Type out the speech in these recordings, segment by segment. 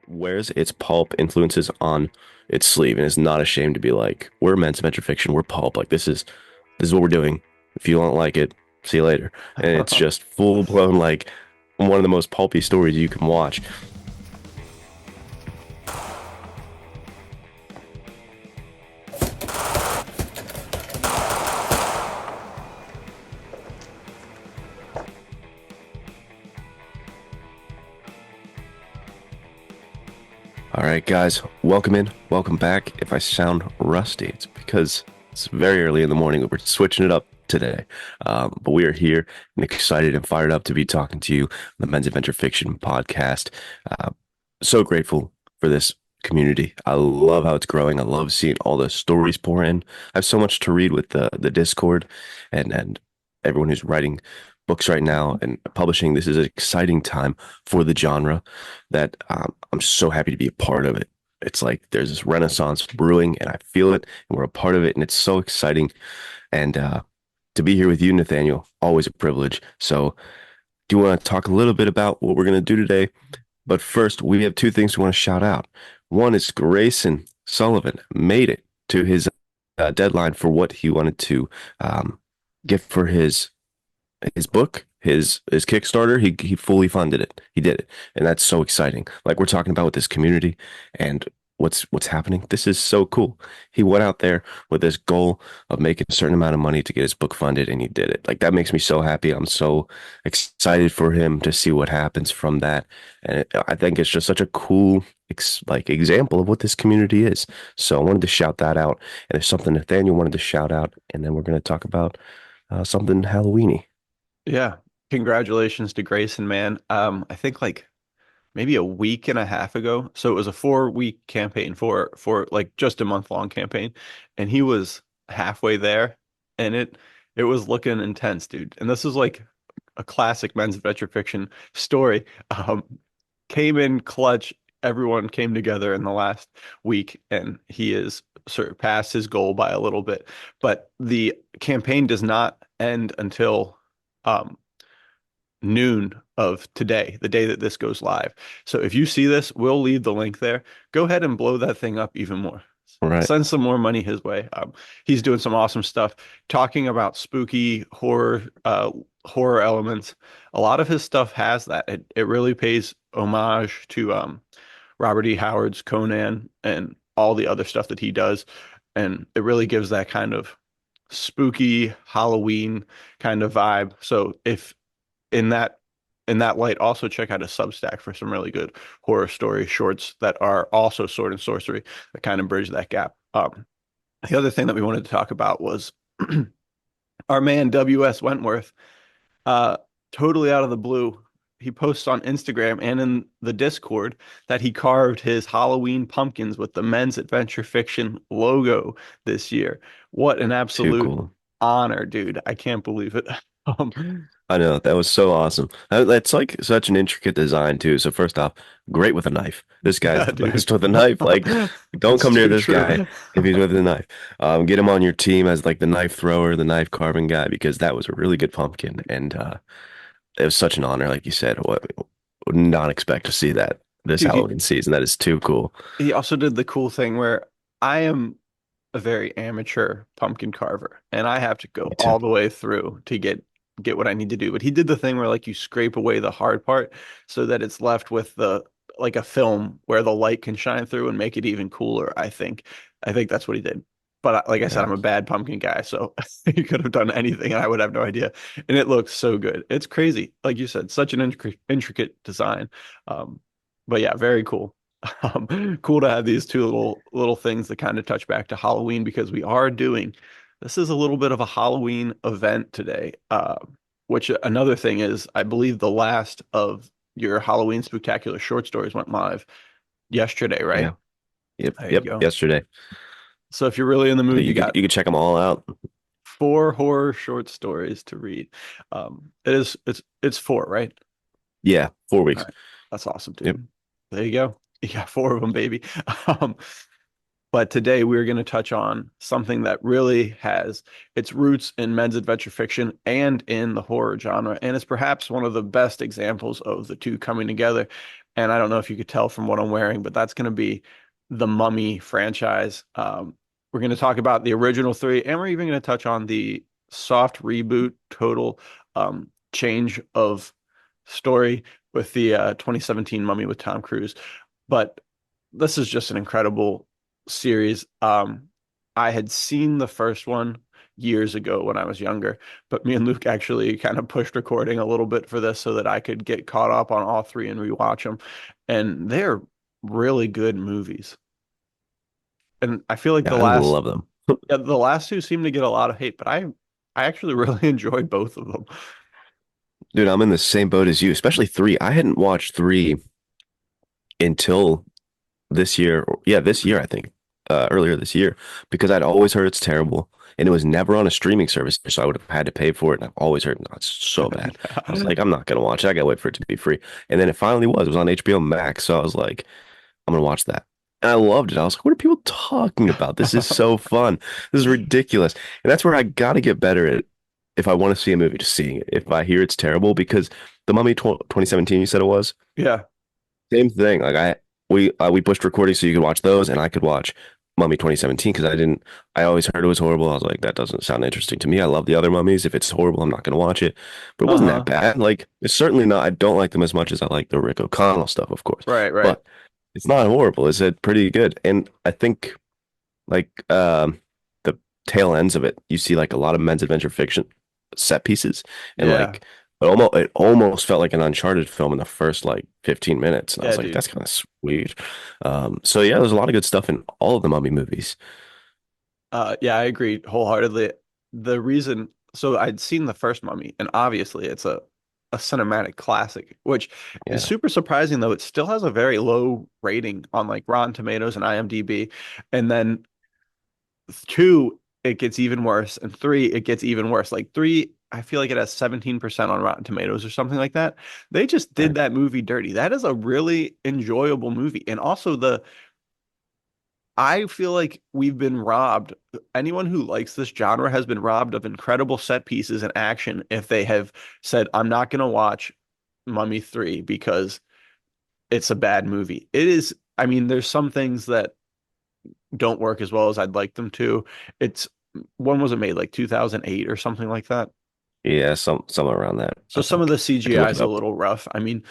wears its pulp influences on its sleeve and is not ashamed to be like, we're men's adventure fiction, we're pulp. Like this is what we're doing. If you don't like it, see you later. And it's just full blown like one of the most pulpy stories you can watch. All right, guys, welcome in, welcome back. If I sound rusty, it's because it's very early in the morning. We're switching it up today, but we are here and excited and fired up to be talking to you on the Men's Adventure Fiction podcast. Uh, so grateful for this community. I love how it's growing. I love seeing all the stories pour in. I have so much to read with the Discord and everyone who's writing books right now and publishing. This is an exciting time for the genre that I'm so happy to be a part of it. It's like there's this renaissance brewing and I feel it and we're a part of it and it's so exciting. And to be here with you, Nathaniel, always a privilege. So do you want to talk a little bit about what we're going to do today? But first, we have two things we want to shout out. One is Grayson Sullivan made it to his deadline for what he wanted to get for his book, his Kickstarter. He fully funded it. He did it, and that's so exciting. Like we're talking about with this community and what's happening. This is so cool. He went out there with this goal of making a certain amount of money to get his book funded, and he did it. Like that makes me so happy. I'm so excited for him to see what happens from that, and I think it's just such a cool example of what this community is. So I wanted to shout that out, and there's something Nathaniel wanted to shout out, and then we're going to talk about something Halloweeny. Yeah. Congratulations to Grayson, man. I think like maybe a week and a half ago. So it was a 4-week campaign for like just a month-long campaign. And he was halfway there and it was looking intense, dude. And this is like a classic men's adventure fiction story. Came in clutch. Everyone came together in the last week and he is surpassed his goal by a little bit. But the campaign does not end until um noon of today, the day that this goes live. So if you see this, we'll leave the link there. Go ahead and blow that thing up even more. All right. Send some more money his way. He's doing some awesome stuff, talking about spooky horror elements. A lot of his stuff has that. It really pays homage to Robert E. Howard's Conan and all the other stuff that he does, and it really gives that kind of spooky Halloween kind of vibe. So if in that in that light, also check out a Substack for some really good horror story shorts that are also sword and sorcery that kind of bridge that gap. The other thing that we wanted to talk about was our man W.S. Wentworth, uh, totally out of the blue. He posts on Instagram and in the Discord that he carved his Halloween pumpkins with the Men's Adventure Fiction logo this year. What an Too absolute cool. honor, dude. I can't believe it. I know that was so awesome. That's like such an intricate design too. So first off, great with a knife. This guy's Yeah, the dude. best with a knife. Like, don't It's come near too this guy true. if he's with a knife. Get him on your team as like the knife thrower, the knife carving guy, because that was a really good pumpkin, and it was such an honor. Like you said, would not expect to see that this Dude, Halloween season. That is too cool. he also did the cool thing where I am a very amateur pumpkin carver and I have to go Me too. all the way through to get what I need to do. But he did the thing where like you scrape away the hard part so that it's left with the like a film where the light can shine through and make it even cooler, I think. I think that's what he did. But like I said, Yeah. I'm a bad pumpkin guy, so he could have done anything and I would have no idea. And it looks so good. It's crazy. Like you said, such an intricate design. Um, but yeah, very cool. Cool to have these two little things that kind of touch back to Halloween because we are doing this is a little bit of a Halloween event today. Which another thing is, I believe the last of your Halloween spectacular short stories went live yesterday, right? Yeah. Yep. There you Yep. go. Yesterday. So if you're really in the So mood, you you could got you could check them all out. 4 horror short stories to read. It's four, right? Yeah. four All weeks. right. That's awesome, Yep. dude. There you go. You got four of them, baby. Um, But today we're going to touch on something that really has its roots in men's adventure fiction and in the horror genre. And it's perhaps one of the best examples of the two coming together. and I don't know if you could tell from what I'm wearing, but that's going to be the Mummy franchise. We're going to talk about the original three, and we're even going to touch on the soft reboot, total change of story with the 2017 Mummy with Tom Cruise. But this is just an incredible series. I had seen the first one years ago when I was younger, but me and Luke actually kind of pushed recording a little bit for this so that I could get caught up on all three and rewatch them. And they're really good movies. And I feel like Yeah, I love them. the last two seem to get a lot of hate, but I actually really enjoyed both of them. Dude, I'm in the same boat as you, especially three. I hadn't watched three until this year. Yeah, this year, I think, earlier this year, because I'd always heard it's terrible and it was never on a streaming service. So I would have had to pay for it. And I've always heard, no, it's so bad. I was like, I'm not going to watch it. I got to wait for it to be free. And then it finally was. It was on HBO Max. So I was like, I'm going to watch that. And I loved it. I was like, what are people talking about? This is so fun. This is ridiculous. And that's where I got to get better at if I want to see a movie, just seeing it. If I hear it's terrible, because The Mummy 2017, you said it was? Yeah. Same thing. Like we pushed recording so you could watch those, and I could watch Mummy 2017 because I didn't. I always heard it was horrible. I was like, that doesn't sound interesting to me. I love the other mummies. If it's horrible, I'm not going to watch it. But it wasn't that Uh-huh. bad. Like it's certainly not. I don't like them as much as I like the Rick O'Connell stuff, of course. Right, right. But it's not horrible. It's pretty good. And I think like the tail ends of it, you see like a lot of men's adventure fiction set pieces, and Yeah. like it almost felt like an Uncharted film in the first like 15 minutes, and I Yeah, was like, dude. that's kind of sweet. So yeah, there's a lot of good stuff in all of the Mummy movies. Yeah, I agree wholeheartedly. The reason, so I'd seen the first Mummy, and obviously it's a cinematic classic, which is Yeah, super surprising though. It still has a very low rating on like Rotten Tomatoes and IMDb. And then two, it gets even worse, and three, it gets even worse. Like three, I feel like it has 17% on Rotten Tomatoes or something like that. They just did right. that movie dirty. That is a really enjoyable movie. And also I feel like we've been robbed. Anyone who likes this genre has been robbed of incredible set pieces and action if they have said, I'm not going to watch Mummy 3 because it's a bad movie. It is, I mean, there's some things that don't work as well as I'd like them to. It's, when was it made? Like 2008 or something like that. Yeah, somewhere around that, So I some of think. the I can CGI look is it a up. little rough. I mean,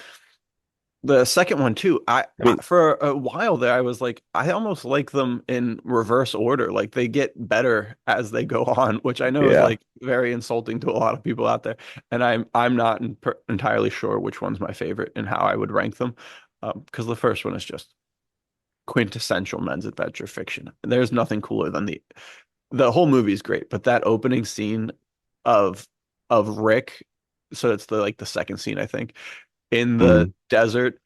the second one too, I mean, for a while there, I was like, I almost like them in reverse order. Like they get better as they go on, which I know is yeah, like very insulting to a lot of people out there. And I'm not entirely sure which one's my favorite and how I would rank them, because the first one is just quintessential men's adventure fiction. There's nothing cooler than the whole movie is great, but that opening scene of Rick, so it's the like the second scene I think in the mhm. desert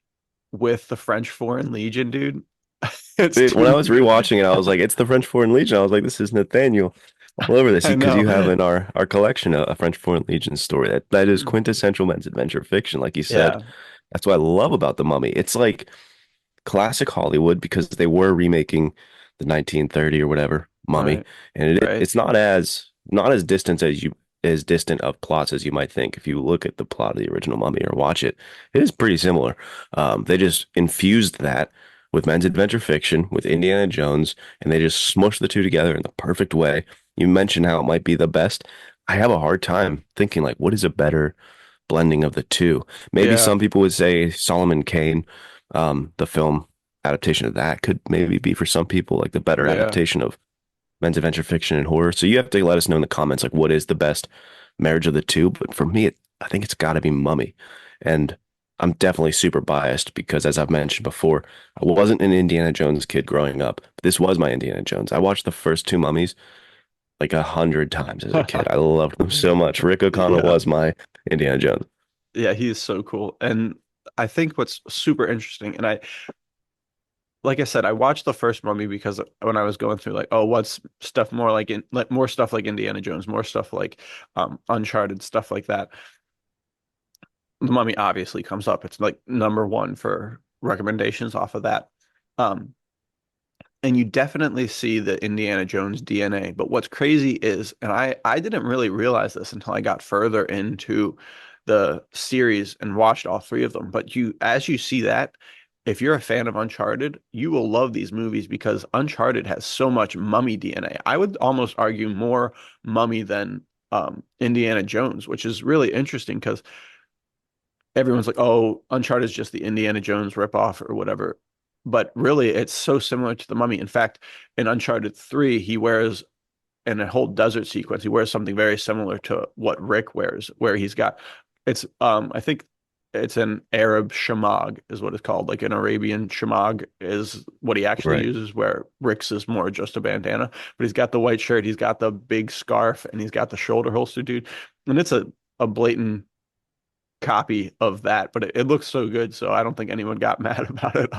with the French Foreign Legion, dude. It's Dude, when I too was good. rewatching it, I was like, it's the French Foreign Legion. I was like, this is Nathaniel all over this I because know. you have in our collection a French Foreign Legion story that is quintessential men's adventure fiction, like you said. Yeah, That's what I love about The Mummy. It's like classic Hollywood because they were remaking the 1930 or whatever Mummy, right, and right. it's not as distant as distant of plots as you might think. If you look at the plot of the original Mummy or watch it, it is pretty similar. They just infused that with men's adventure fiction, with Indiana Jones, and they just smushed the two together in the perfect way. You mentioned how it might be the best. I have a hard time thinking like, what is a better blending of the two? Maybe Yeah, some people would say Solomon Kane, the film adaptation of that could maybe be for some people like the better yeah. adaptation of men's adventure fiction and horror. So you have to let us know in the comments like what is the best marriage of the two. But for me, I think it's got to be Mummy, and I'm definitely super biased because as I've mentioned before, I wasn't an Indiana Jones kid growing up. But this was my Indiana Jones. I watched the first two Mummies like 100 times as a kid. I loved them so much. Rick O'Connell Yeah, was my Indiana Jones. yeah, he is so cool. And I think what's super interesting, and like I said, I watched the first Mummy because when I was going through like, oh, what's stuff more like more stuff like Indiana Jones, more stuff like Uncharted, stuff like that. The Mummy obviously comes up. It's like number one for recommendations off of that. Um, and you definitely see the Indiana Jones DNA. But what's crazy is, and I didn't really realize this until I got further into the series and watched all three of them. But as you see that, if you're a fan of Uncharted, you will love these movies because Uncharted has so much mummy DNA. I would almost argue more mummy than Indiana Jones, which is really interesting because everyone's like, "Oh, Uncharted is just the Indiana Jones ripoff or whatever." But really, it's so similar to the Mummy. In fact, in Uncharted 3, he wears in a whole desert sequence, he wears something very similar to what Rick wears, where he's got I think it's an Arab shamag is what it's called. Like an Arabian shamag is what he actually Right. uses, where Rick's is more just a bandana. But he's got the white shirt, he's got the big scarf, and he's got the shoulder holster, dude. And it's a blatant copy of that, but it looks so good, so I don't think anyone got mad about it.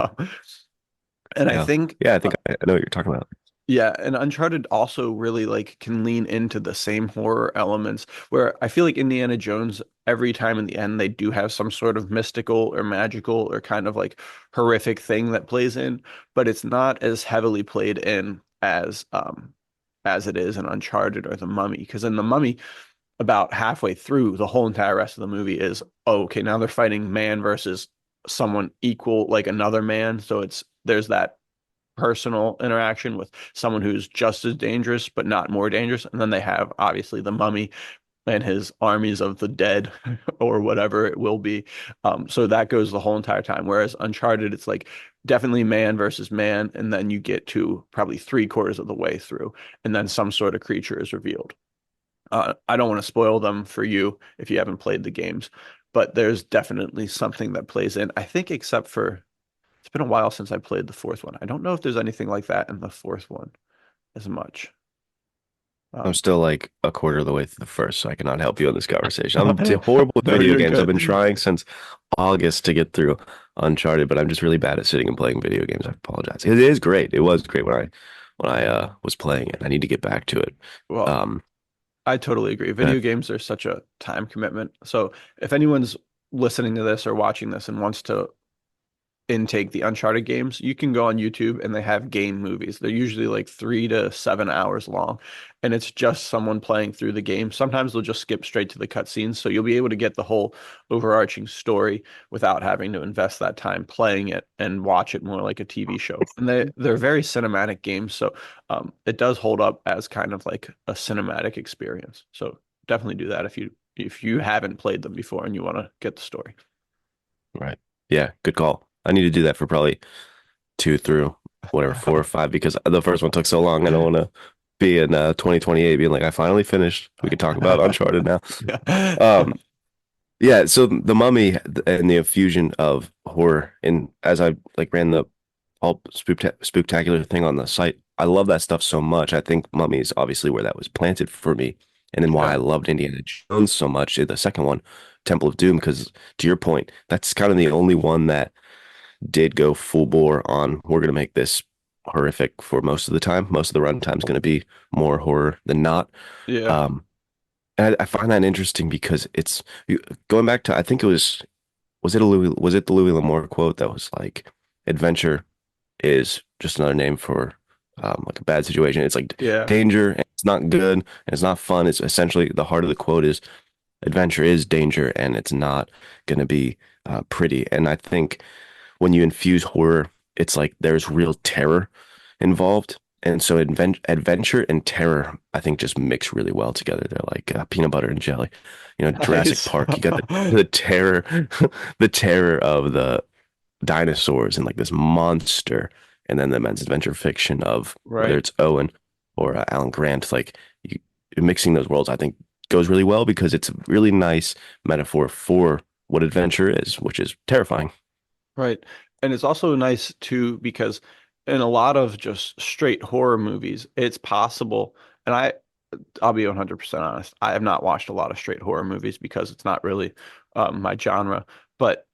And I Yeah. think, Yeah, I think I know what you're talking about. yeah, and Uncharted also really like can lean into the same horror elements where I feel like Indiana Jones, every time in the end, they do have some sort of mystical or magical or kind of like horrific thing that plays in, but it's not as heavily played in as it is in Uncharted or The Mummy. Because in The Mummy, about halfway through, the whole entire rest of the movie is, oh, okay, now they're fighting man versus someone equal, like another man. So there's that personal interaction with someone who's just as dangerous, but not more dangerous. And then they have obviously the mummy and his armies of the dead or whatever it will be. So that goes the whole entire time. Whereas Uncharted, it's like definitely man versus man. And then you get to probably three-quarters of the way through, and then some sort of creature is revealed. I don't want to spoil them for you if you haven't played the games, but there's definitely something that plays in. I think except for it's been a while since I played the fourth one. I don't know if there's anything like that in the fourth one as much. I'm Um, still like a quarter of the way through the first, so I cannot help you on this conversation. Horrible with no, video you're games. I've been good. trying since August to get through Uncharted, but I'm just really bad at sitting and playing video games. I apologize. It is great. It was great when I was playing it. I need to get back to it. Well, Um, I totally agree. uh, Video games are such a time commitment. So if anyone's listening to this or watching this and wants to intake the Uncharted games, you can go on YouTube and they have game movies. They're usually like 3 to 7 hours long, and it's just someone playing through the game. Sometimes they'll just skip straight to the cutscenes, so you'll be able to get the whole overarching story without having to invest that time playing it and watch it more like a TV show. And they're very cinematic games, so it does hold up as kind of like a cinematic experience. So definitely do that if you haven't played them before and you want to get the story. right. Yeah, good call. I need to do that for probably two through whatever, four or five, because the first one took so long. I don't want to be in 2028 being like, I finally finished. We can talk about Uncharted now. Yeah. Um, Yeah, so the Mummy and the infusion of horror, and as I like ran the Pulp Spooktacular thing on the site, I love that stuff so much. I think Mummy is obviously where that was planted for me, and then why Yeah. I loved Indiana Jones so much. The second one, Temple of Doom, because to your point, that's kind of the only one that did go full bore on. We're gonna make this horrific for most of the time. Most of the runtime is going to be more horror than not. Yeah. Um, and I find that interesting because going back to I think was it the Louis L'Amour quote that was like adventure is just another name for like a bad situation. It's like Yeah. danger and it's not good and it's not fun. It's essentially the heart of the quote is adventure is danger and it's not going to be pretty. And I think when you infuse horror, it's like there's real terror involved. And so adventure and terror, I think, just mix really well together. They're like peanut butter and jelly. You know, Jurassic Nice. Park, you got the terror, the terror of the dinosaurs and like this monster, and then the immense adventure fiction of whether Right. it's Owen or Alan Grant. Like you, mixing those worlds, I think goes really well because it's a really nice metaphor for what adventure is, which is terrifying. Right. And it's also nice too because in a lot of just straight horror movies, it's possible, and I'll be 100% honest, I have not watched a lot of straight horror movies because it's not really my genre. But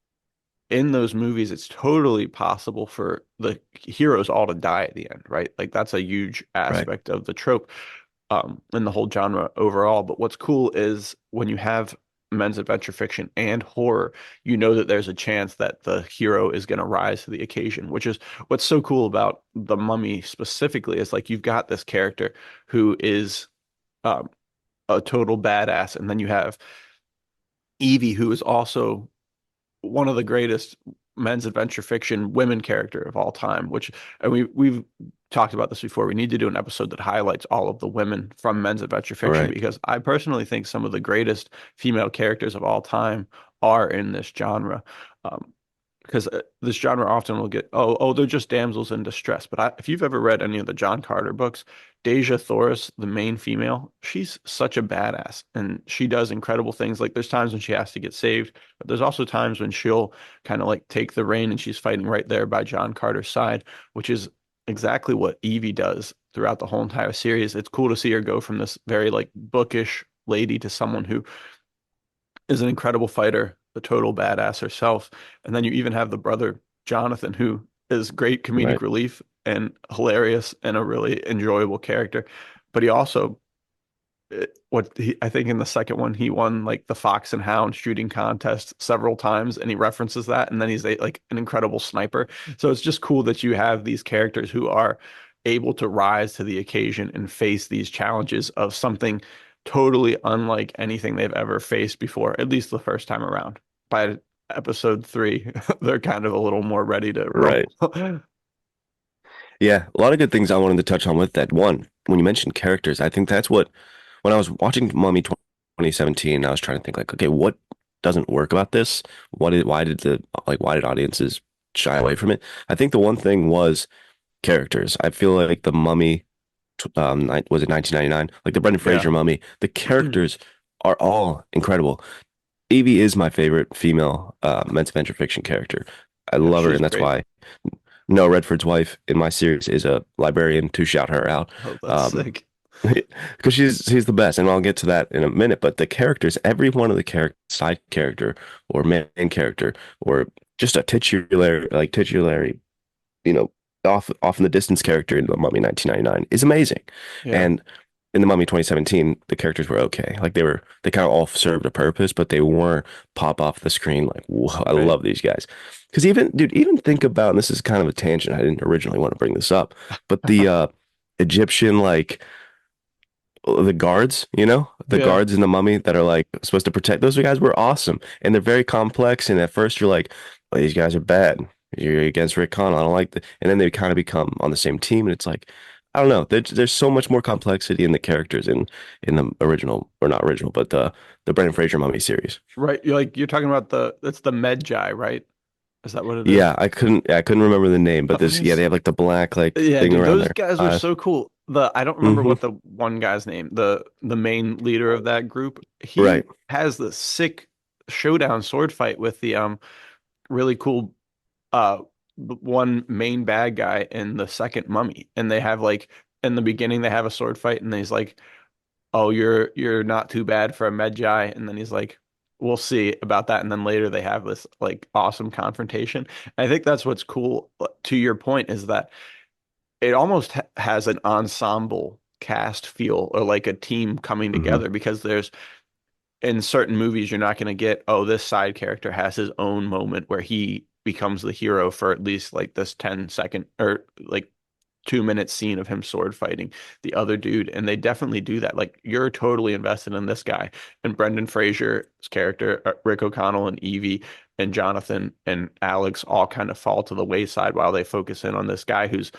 in those movies, it's totally possible for the heroes all to die at the end, right? Like that's a huge Right. aspect of the trope in the whole genre overall. But what's cool is when you have men's adventure fiction and horror, you know that there's a chance that the hero is going to rise to the occasion, which is what's so cool about The Mummy specifically is like you've got this character who is um, a total badass, and then you have Eevee, who is also one of the greatest men's adventure fiction women character of all time, which and we've talked about this before. We need to do an episode that highlights all of the women from men's adventure fiction Right. because I personally think some of the greatest female characters of all time are in this genre. Because this genre often will get, they're just damsels in distress. But if you've ever read any of the John Carter books, Deja Thoris, the main female, she's such a badass and she does incredible things. Like there's times when she has to get saved, but there's also times when she'll kind of like take the reign and she's fighting right there by John Carter's side, which is exactly what Eevee does throughout the whole entire series. It's cool to see her go from this very like bookish lady to someone who is an incredible fighter, a total badass herself. And then you even have the brother, Jonathan, who is great comedic Right. relief and hilarious and a really enjoyable character. But he also, I think in the second one, he won like the Fox and Hound shooting contest several times and he references that. And then he's like an incredible sniper. So it's just cool that you have these characters who are able to rise to the occasion and face these challenges of something totally unlike anything they've ever faced before, at least the first time around. By episode three, they're kind of a little more ready to Right. rumble. Yeah, a lot of good things I wanted to touch on with that. One, when you mentioned characters, I think that's what when I was watching Mummy 2017, I was trying to think like, okay, what doesn't work about this? Why did audiences shy away from it? I think the one thing was characters. I feel like the Mummy, was it 1999? Like the Brendan Yeah. Fraser Mummy, the characters are all incredible. Evie is my favorite female men's adventure fiction character. I Yeah, love her, she's and that's great. why Noah Redford's wife in my series is a librarian to shout her out. Oh, that's Um, sick. because she's the best, and I'll get to that in a minute. But the characters, every one of the side character or main character or just a titular, you know, off in the distance character in the Mummy 1999 is amazing. Yeah. And in the Mummy 2017, the characters were okay. Like they kind of all served a purpose, but they weren't pop off the screen like, whoa, I Right. love these guys. Because even think about, and this is kind of a tangent. I didn't originally want to bring this up, but the Egyptian like the guards, the Yeah. guards in the Mummy that are like supposed to protect those guys were awesome, and they're very complex. And at first you're like, well, these guys are bad. You're against Rick Connell. I don't like that. And then they kind of become on the same team, and it's like, I don't know. There's so much more complexity in the characters in the original or not original, but the Brendan Fraser Mummy series. Right. You're talking about that's the Medjai, right? Is that what it is? I couldn't remember the name, but this, yeah, Those they have like the black like Yeah, thing dude, around those their guys are eyes. so cool. I don't remember Hmm. what the one guy's name, the main leader of that group. He Right. has the sick showdown sword fight with the really cool uh one main bad guy in the second Mummy. And they have like in the beginning they have a sword fight and he's like, "Oh, you're not too bad for a Medjai." And then he's like, "We'll see about that." And then later they have this like awesome confrontation. I think that's what's cool to your point is that it almost ha has an ensemble cast feel or like a team coming Hmm. together because there's in certain movies you're not going to get, oh, this side character has his own moment where he becomes the hero for at least like this 10-second or like 2 minute scene of him sword fighting the other dude. And they definitely do that. Like you're totally invested in this guy and Brendan Fraser's character, Rick O'Connell and Evie and Jonathan and Alex all kind of fall to the wayside while they focus in on this guy who's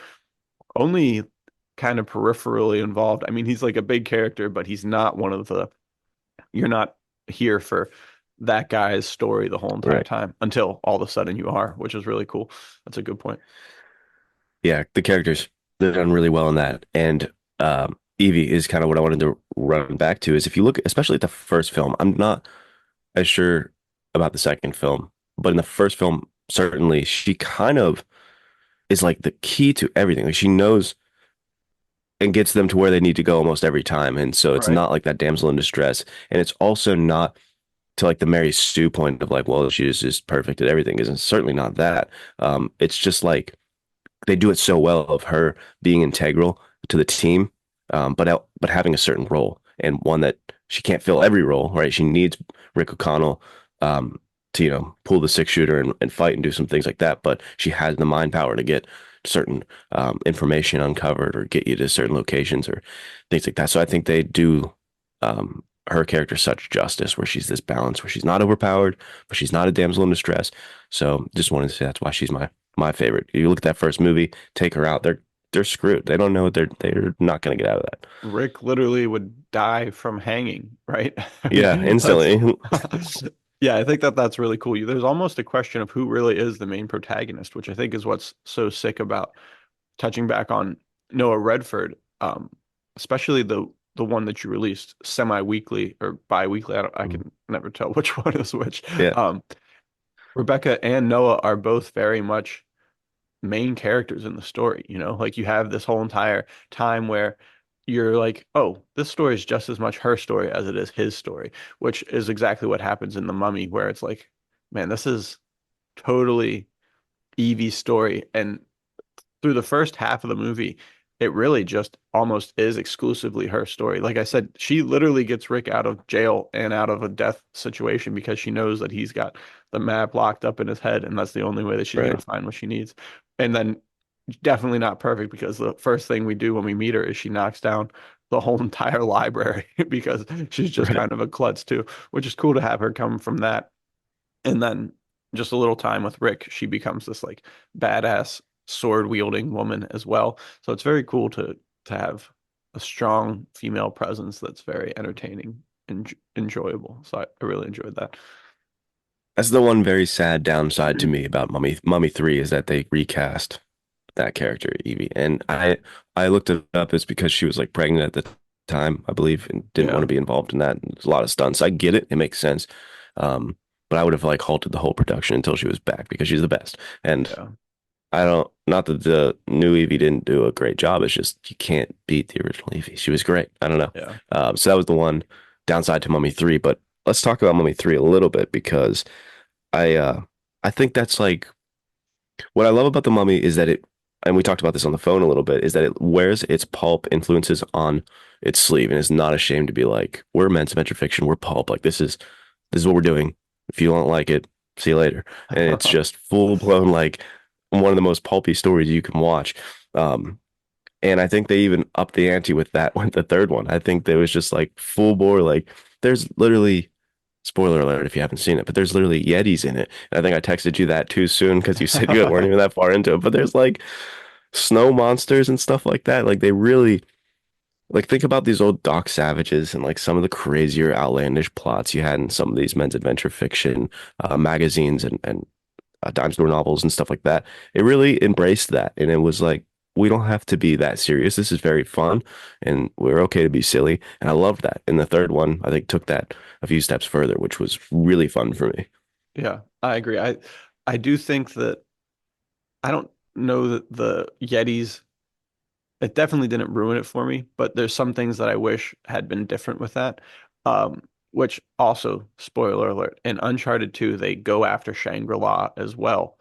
only kind of peripherally involved. I mean, he's like a big character, but he's not one of you're not here for that guy's story the whole entire Right. time until all of a sudden you are, which is really cool. That's a good point. Yeah, the characters they've done really well in that. And Evie is kind of what I wanted to run back to is if you look, especially at the first film, I'm not as sure about the second film, but in the first film, certainly she kind of is like the key to everything. Like she knows and gets them to where they need to go almost every time. And so it's Right. not like that damsel in distress. And it's also not to like the Mary Sue point of like, well, she is just perfect at everything. Isn't certainly not that. It's just like they do it so well of her being integral to the team, but having a certain role and one that she can't fill every role, right? She needs Rick O'Connell to pull the six shooter and fight and do some things like that, but she has the mind power to get certain information uncovered or get you to certain locations or things like that. So I think they do her character such justice, where she's this balance, where she's not overpowered, but she's not a damsel in distress. So just wanted to say that's why she's my favorite. You look at that first movie, take her out, they're screwed. They don't know what they're not going to get out of that. Rick literally would die from hanging, right? I Yeah, mean, that's instantly. yeah, I think that that's really cool. There's almost a question of who really is the main protagonist, which I think is what's so sick about touching back on Noah Redford, especially the one that you released semi-weekly or bi-weekly. I can never tell which one is which. Yeah, Rebecca and Noah are both very much main characters in the story, you know? Like you have this whole entire time where you're like, oh, this story is just as much her story as it is his story, which is exactly what happens in The Mummy, where it's like, man, this is totally Eevee's story. And through the first half of the movie, it really just almost is exclusively her story. Like I said, she literally gets Rick out of jail and out of a death situation because she knows that he's got the map locked up in his head, and that's the only way that she's going right, to find what she needs. And then definitely not perfect because the first thing we do when we meet her is she knocks down the whole entire library because she's just right. kind of a klutz too, which is cool to have her come from that. And then just a little time with Rick, she becomes this like badass sword wielding woman as well. So it's very cool to have a strong female presence that's very entertaining and enjoyable. So I really enjoyed that. That's the one very sad downside to me about Mummy 3 is that they recast that character, Evie. And I looked it up. It's because she was like pregnant at the time, I believe, and didn't want Yeah, to be involved in that. There's a lot of stunts. I get it. It makes sense. But I would have like halted the whole production until she was back because she's the best. And yeah, I don't, not that the new Evie didn't do a great job. It's just you can't beat the original Evie. She was great. I don't know. yeah. So that was the one downside to Mummy 3. But let's talk about Mummy 3 a little bit because I uh I think that's like what I love about the Mummy is that it, and we talked about this on the phone a little bit, is that it wears its pulp influences on its sleeve and is not ashamed to be like, we're men's adventure fiction, we're pulp. Like this is what we're doing. If you don't like it, see you later. And it's just full blown like one of the most pulpy stories you can watch. Um, and I think they even upped the ante with that one, the third one. I think there was just like full bore, like there's literally spoiler alert if you haven't seen it, but there's literally Yetis in it. And I think I texted you that too soon because you said you weren't even that far into it. But there's like snow monsters and stuff like that. Like they really like think about these old Doc Savages and like some of the crazier outlandish plots you had in some of these men's adventure fiction magazines and dime store novels and stuff like that. It really embraced that, and it was like we don't have to be that serious. This is very fun, and we're okay to be silly. And I loved that. And the third one, I think, took that a few steps further, which was really fun for me. Yeah, I agree. I do think that I don't know that the Yetis, it definitely didn't ruin it for me, but there's some things that I wish had been different with that. Which also, spoiler alert, in Uncharted 2, they go after Shangri-La as well.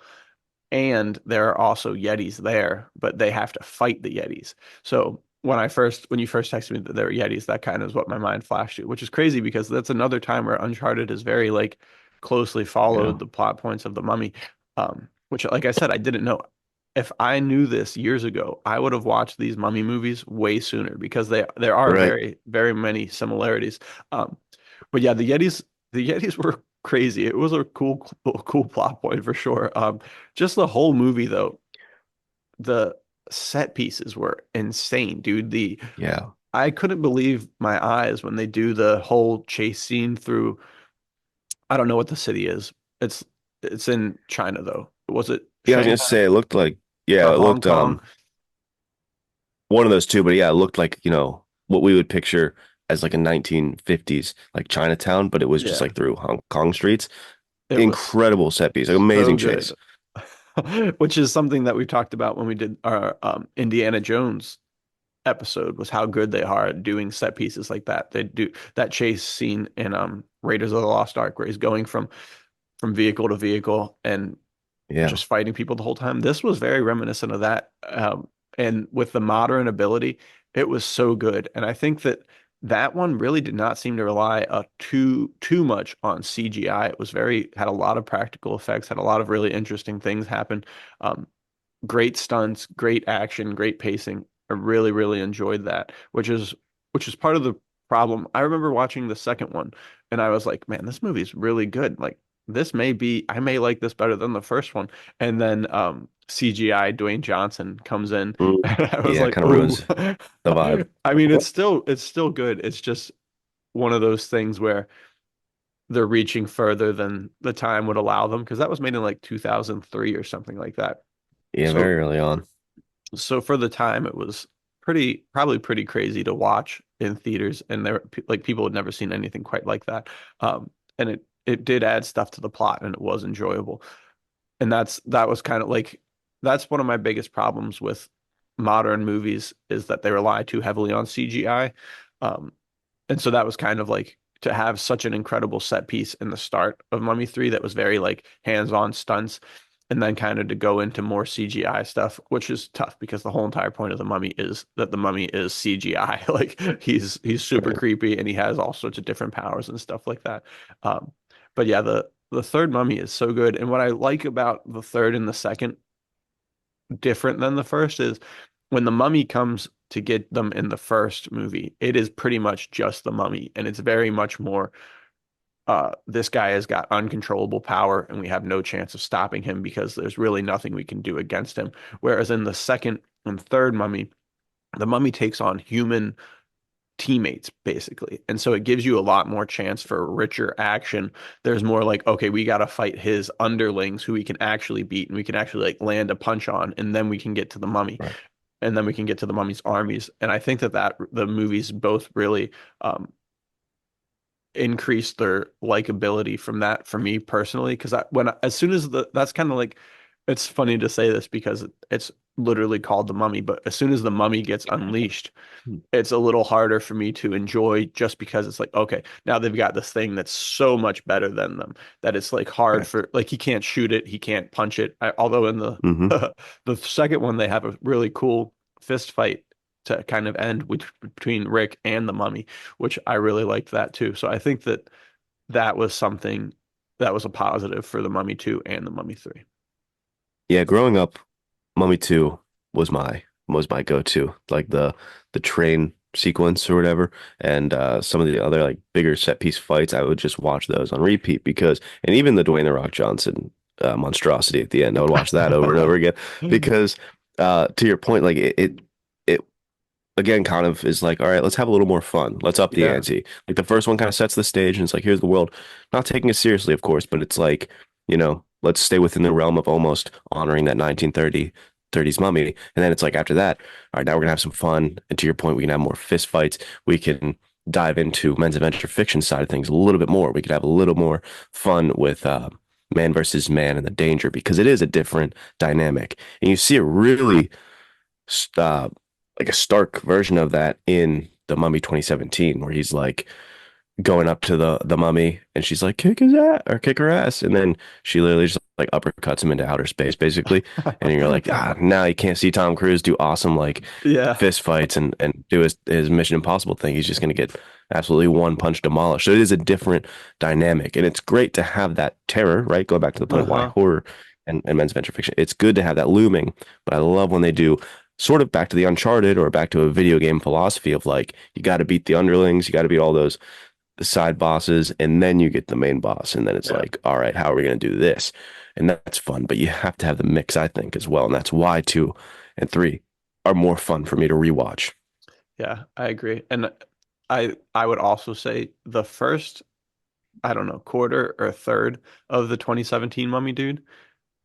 And there are also Yetis there, but they have to fight the Yetis. So when you first texted me that there were Yetis, that kind of is what my mind flashed to, which is crazy because that's another time where Uncharted is very like closely Yeah. followed the plot points of the Mummy. Which like I said, I didn't know. If I knew this years ago, I would have watched these Mummy movies way sooner because there are Right. very many similarities. Um, but yeah, the Yetis were crazy. It was a cool plot point for sure. Just the whole movie though, the set pieces were insane, dude. The Yeah. I couldn't believe my eyes when they do the whole chase scene through. I don't know what the city is. It's it's in China though. Was it Yeah, I was gonna Shanghai say it looked like yeah, or it Hong looked Kong? one of those two, but yeah, it looked like, what we would picture as like a 1950s like Chinatown, but it was just Yeah, like through Hong Kong streets. it was Incredible set piece, like so amazing chase. good. Which is something that we talked about when we did our Indiana Jones episode was how good they are at doing set pieces like that. They do that chase scene in Raiders of the Lost Ark where he's going from vehicle to vehicle and Yeah. just fighting people the whole time. This was very reminiscent of that. And with the modern ability, it was so good. And I think that that one really did not seem to rely too much on CGI. It was very had a lot of practical effects, had a lot of really interesting things happen. Um, Great stunts, great action, great pacing. I really enjoyed that, which is part of the problem. I remember watching the second one and I was like, man, this movie's really good. Like I may like this better than the first one. And then CGI Dwayne Johnson comes in Mm, and I was yeah, it like, kind of oh. ruins the vibe. I mean, it's still good. It's just one of those things where they're reaching further than the time would allow them because that was made in like 2003 or something like that. Yeah, So very early on. so for the time it was probably pretty crazy to watch in theaters and there like people had never seen anything quite like that. And it did add stuff to the plot and it was enjoyable. And that was kind of like that's one of my biggest problems with modern movies is that they rely too heavily on CGI. Um, and so that was kind of like to have such an incredible set piece in the start of Mummy 3 that was very like hands-on stunts and then kind of to go into more CGI stuff, which is tough because the whole entire point of the Mummy is that the Mummy is CGI. Like he's super Right. creepy and he has all sorts of different powers and stuff like that. Um, but yeah, the third Mummy is so good. And what I like about the third and the second different than the first is when the mummy comes to get them in the first movie, it is pretty much just the mummy, and it's very much more this guy has got uncontrollable power and we have no chance of stopping him because there's really nothing we can do against him. Whereas in the second and third mummy, the mummy takes on human teammates basically. And so it gives you a lot more chance for richer action. There's more like, okay, we got to fight his underlings who we can actually beat and we can actually like land a punch on and then we can get to the mummy Right. and then we can get to the mummy's armies. And I think that the movies both really increase their likability from that for me personally because as soon as that's kind of like it's funny to say this because it's literally called the mummy, but as soon as the mummy gets unleashed Hmm. it's a little harder for me to enjoy just because it's like, okay, now they've got this thing that's so much better than them that it's like hard Right. for like he can't shoot it, he can't punch it. Although in the Hmm. the second one they have a really cool fist fight to kind of end between Rick and the mummy, which I really liked that too. So I think that that was something that was a positive for the Mummy 2 and the Mummy 3. Yeah, growing up, Mummy 2 was my go-to. Like the train sequence or whatever, and some of the other like bigger set piece fights, I would just watch those on repeat because, and even the Dwayne the Rock Johnson monstrosity at the end, I would watch that over and over again because, to your point, like it again kind of is like, all right, let's have a little more fun. Let's up the Yeah. ante. Like the first one kind of sets the stage and it's like, here's the world. Not taking it seriously, of course, but it's like, let's stay within the realm of almost honoring that 1930s mummy. And then it's like after that, all right, now we're gonna have some fun. And to your point, we can have more fist fights. We can dive into men's adventure fiction side of things a little bit more. We could have a little more fun with man versus man and the danger because it is a different dynamic. And you see it really uh, like a stark version of that in The Mummy 2017, where he's like going up to the mummy and she's like, kick his ass or kick her ass. And then she literally just like uppercuts him into outer space, basically. And you're like, now you can't see Tom Cruise do awesome like Yeah. fist fights and do his Mission Impossible thing. He's just gonna get absolutely one punch demolished. So it is a different dynamic. And it's great to have that terror, right? Going back to the point of why Uh-huh. horror and men's adventure fiction. It's good to have that looming, but I love when they do sort of back to the Uncharted or back to a video game philosophy of like, you got to beat the underlings, you got to beat all those the side bosses, and then you get the main boss, and then it's Yeah. like, all right, how are we going to do this? And that's fun, but you have to have the mix, I think, as well, and that's why two and three are more fun for me to rewatch. Yeah, I agree. And I would also say the first, I don't know, quarter or third of the 2017 Mummy Dude,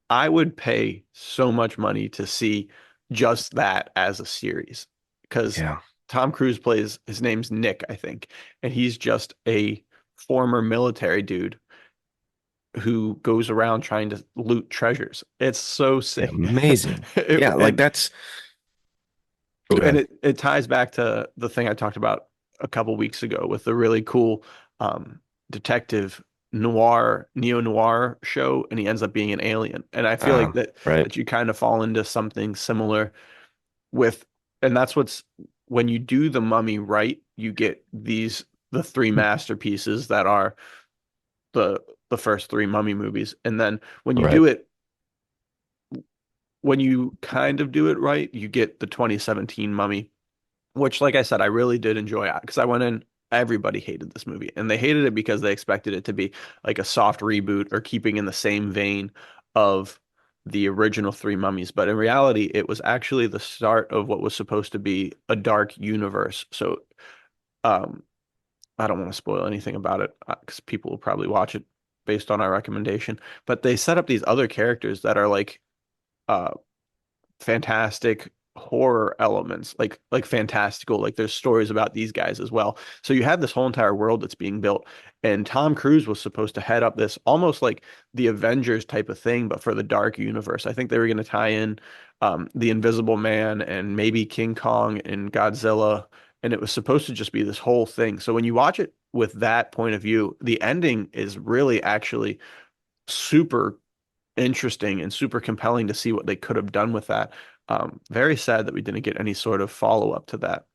I would pay so much money to see just that as a series because Yeah, Tom Cruise plays, his name's Nick, I think, and he's just a former military dude who goes around trying to loot treasures. It's so yeah, sick. amazing. It, Yeah, like and that's go and ahead. it ties back to the thing I talked about a couple weeks ago with the really cool detective noir neo-noir show and he ends up being an alien. And I feel like Right. that you kind of fall into something similar with and that's what's when you do the mummy right, you get the three masterpieces that are the the first three mummy movies. And then Right. when you kind of do it right, you get the 2017 mummy which, like I said, I really did enjoy because I went in everybody hated this movie, and they hated it because they expected it to be like a soft reboot or keeping in the same vein of the original three mummies. But in reality, it was actually the start of what was supposed to be a dark universe. So, um, I don't want to spoil anything about it because people will probably watch it based on our recommendation. But they set up these other characters that are like uh fantastic horror elements, like fantastical, like there's stories about these guys as well. So you have this whole entire world that's being built, and Tom Cruise was supposed to head up this almost like the Avengers type of thing, but for the dark universe. I think they were going to tie in the Invisible Man and maybe King Kong and Godzilla, and it was supposed to just be this whole thing. So when you watch it with that point of view, the ending is really actually super interesting and super compelling to see what they could have done with that. Very sad that we didn't get any sort of follow-up to that.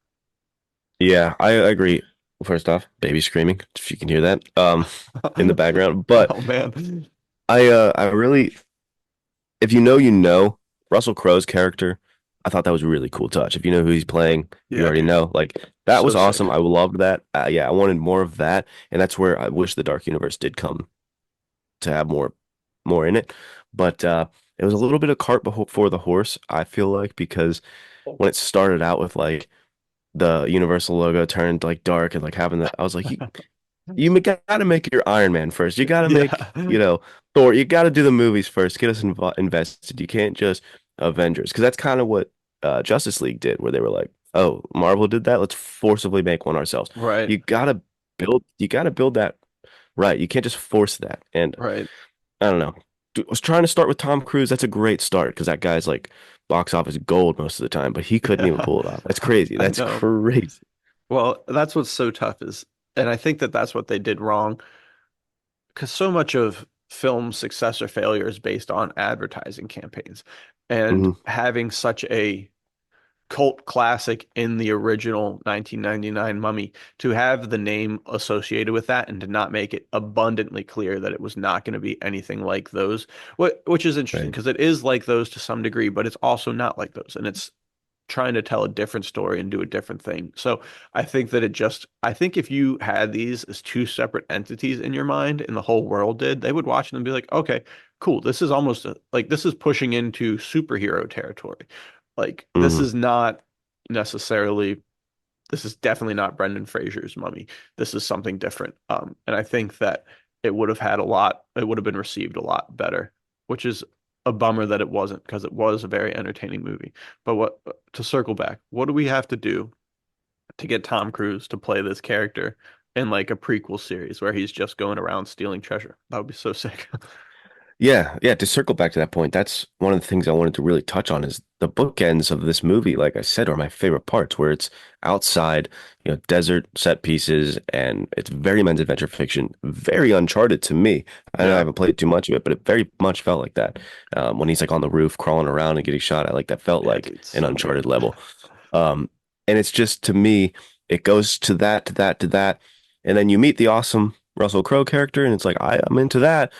Yeah, I agree. First off, baby screaming, if you can hear that, in the background. But Oh man. I really, if you know, you know, Russell Crowe's character, I thought that was a really cool touch. If you know who he's playing, you Yeah, already dude. know. Like that So was awesome. sick. I loved that. Yeah, I wanted more of that, and that's where I wish the Dark Universe did come to have more in it. But it was a little bit of cart before the horse, I feel like, because when it started out with like the Universal logo turned like dark and like having that, I was like, you gotta make your Iron Man first. You gotta make, Yeah. Thor. You gotta do the movies first. Get us invested. You can't just Avengers, because that's kind of what Justice League did, where they were like, oh, Marvel did that. Let's forcibly make one ourselves. Right. You gotta build that right. You can't just force that. And Right. I don't know. I was trying to start with Tom Cruise. That's a great start because that guy's like box office gold most of the time, but he couldn't even Yeah. pull it off. That's crazy. I That's know. crazy. Well, that's what's so tough is, and I think that that's what they did wrong because so much of film success or failure is based on advertising campaigns and Hmm. having such a cult classic in the original 1999 Mummy, to have the name associated with that and to not make it abundantly clear that it was not going to be anything like those, which is interesting Right. because it is like those to some degree, but it's also not like those, and it's trying to tell a different story and do a different thing. So I think if you had these as two separate entities in your mind and the whole world did, they would watch them and be like, okay, cool. This is almost like this is pushing into superhero territory. Like this Hmm. is not necessarily, this is definitely not Brendan Fraser's Mummy. This is something different. And I think that it would have been received a lot better, which is a bummer that it wasn't because it was a very entertaining movie. But what to circle back, what do we have to do to get Tom Cruise to play this character in like a prequel series where he's just going around stealing treasure? That would be so sick. Yeah, yeah. To circle back to that point, that's one of the things I wanted to really touch on is the bookends of this movie, like I said, are my favorite parts, where it's outside, desert set pieces, and it's very men's adventure fiction, very Uncharted to me. I know I Yeah. haven't played too much of it, but it very much felt like that. When he's like on the roof crawling around and getting shot at, like that felt Yeah, like dude, an so Uncharted good. level. Um, and it's just to me, it goes to that, to that, to that, and then you meet the awesome Russell Crowe character, and it's like I'm into that.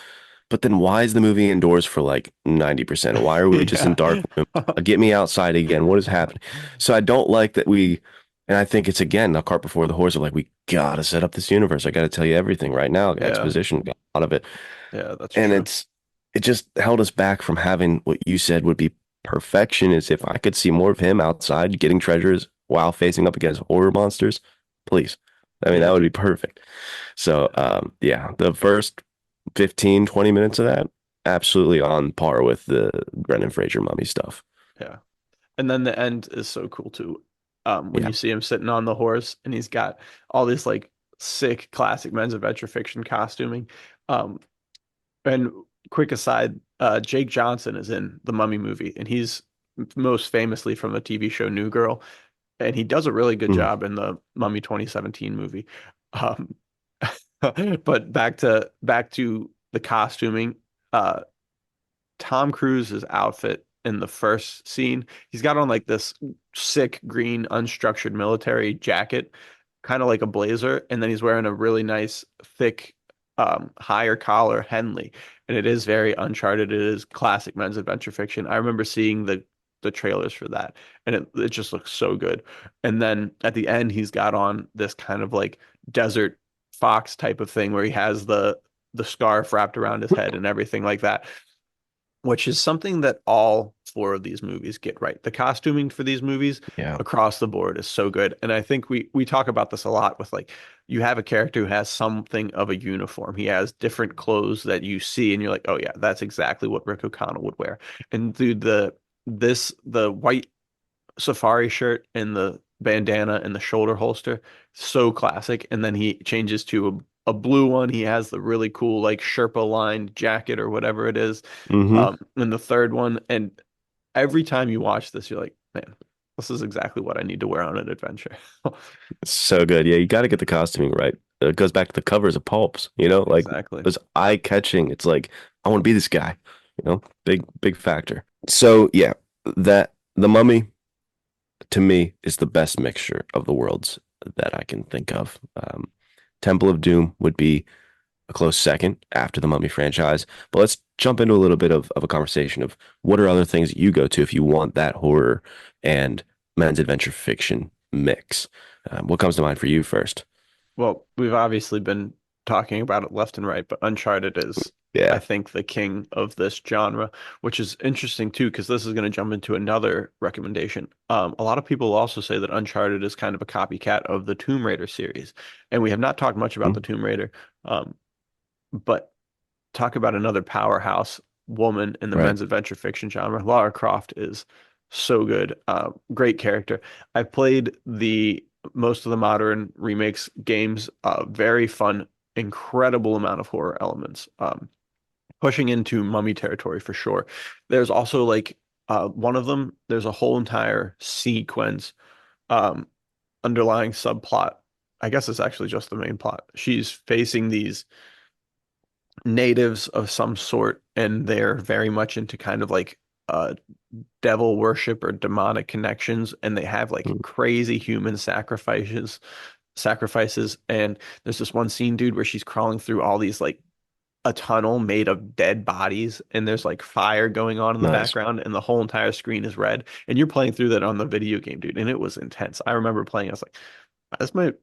But then why is the movie indoors for like 90%? Why are we just in Yeah. dark rooms? Get me outside again. What is happening? So I don't like that and I think it's again a cart before the horse of like, we gotta set up this universe. I gotta tell you everything right now. Yeah. Exposition, got a lot of it. Yeah, that's And true. it just held us back from having what you said would be perfection is if I could see more of him outside getting treasures while facing up against horror monsters, please. I mean, Yeah, that would be dude. perfect. So, yeah, the first 15, 20 minutes of that, absolutely on par with the Brendan Fraser mummy stuff. Yeah. And then the end is so cool too. When Yeah. you see him sitting on the horse and he's got all this like sick classic men's adventure fiction costuming. Um, and quick aside, Jake Johnson is in the Mummy movie, and he's most famously from the TV show New Girl, and he does a really good Mm. job in the Mummy 2017 movie. Um, but back to the costuming. Uh, Tom Cruise's outfit in the first scene, he's got on like this sick green unstructured military jacket, kind of like a blazer, and then he's wearing a really nice thick higher collar Henley. And it is very Uncharted. It is classic men's adventure fiction. I remember seeing the trailers for that, and it just looks so good. And then at the end, he's got on this kind of like desert fox type of thing where he has the scarf wrapped around his head and everything like that, which is something that all four of these movies get right. The costuming for these movies Yeah. across the board is so good. And I think we talk about this a lot with like you have a character who has something of a uniform. He has different clothes that you see and you're like, "Oh yeah, that's exactly what Rick O'Connell would wear." And dude, the white safari shirt and the bandana and the shoulder holster, so classic. And then he changes to a blue one. He has the really cool like Sherpa lined jacket or whatever it is. Hmm. And the third one. And every time you watch this, you're like, man, this is exactly what I need to wear on an adventure. So good. Yeah, you got to get the costuming right. It goes back to the covers of Pulps, like Exactly. it's eye-catching. It's like I want to be this guy, big factor. So yeah, that the Mummy to me is the best mixture of the worlds that I can think of. Temple of Doom would be a close second after the Mummy franchise. But let's jump into a little bit of a conversation of what are other things that you go to if you want that horror and men's adventure fiction mix. What comes to mind for you first? Well, we've obviously been talking about it left and right, but Uncharted is, I Yeah. think, the king of this genre, which is interesting too, because this is going to jump into another recommendation. A lot of people also say that Uncharted is kind of a copycat of the Tomb Raider series, and we have not talked much about the Mhm. Tomb Raider, but talk about another powerhouse woman in the Right. men's adventure fiction genre. Lara Croft is so good. Great character. I played the most of the modern remakes games. Very fun, incredible amount of horror elements. Pushing into mummy territory for sure. There's also like one of them. There's a whole entire sequence, um, underlying subplot. I guess it's actually just the main plot. She's facing these natives of some sort, and they're very much into kind of like devil worship or demonic connections, and they have like Mm. crazy human sacrifices. And there's this one scene, dude, where she's crawling through all these like a tunnel made of dead bodies, and there's like fire going on in the Nice. background, and the whole entire screen is red, and you're playing through that on the video game, dude, and it was intense. I remember playing, I was like, this might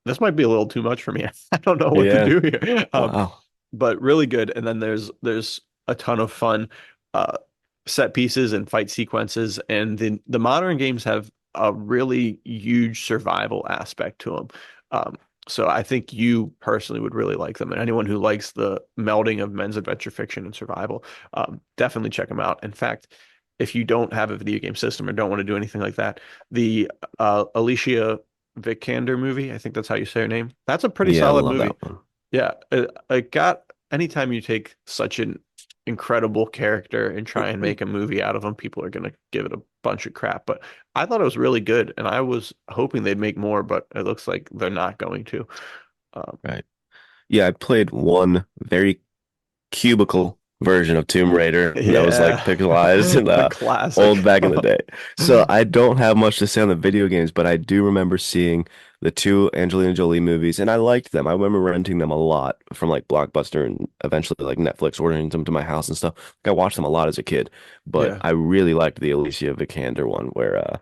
this might be a little too much for me. I don't know what to Yeah. do here. Wow. But really good. And then there's a ton of fun uh, set pieces and fight sequences. And the modern games have a really huge survival aspect to them. Um, so I think you personally would really like them. And anyone who likes the melding of men's adventure fiction and survival, definitely check them out. In fact, if you don't have a video game system or don't want to do anything like that, the Alicia Vikander movie, I think that's how you say her name. That's a pretty Yeah, I solid love movie. that one. Yeah, it got anytime you take such an incredible character and try and make a movie out of them, people are gonna give it a bunch of crap. But I thought it was really good, and I was hoping they'd make more, but it looks like they're not going to. Um, Right. Yeah, I played one very cubicle version of Tomb Raider that was like yeah, pixelized and a old classic. back in the day. So I don't have much to say on the video games, but I do remember seeing the two Angelina Jolie movies and I liked them. I remember renting them a lot from like Blockbuster and eventually like Netflix ordering them to my house and stuff. Like, I watched them a lot as a kid, but Yeah, I really liked the Alicia Vikander one where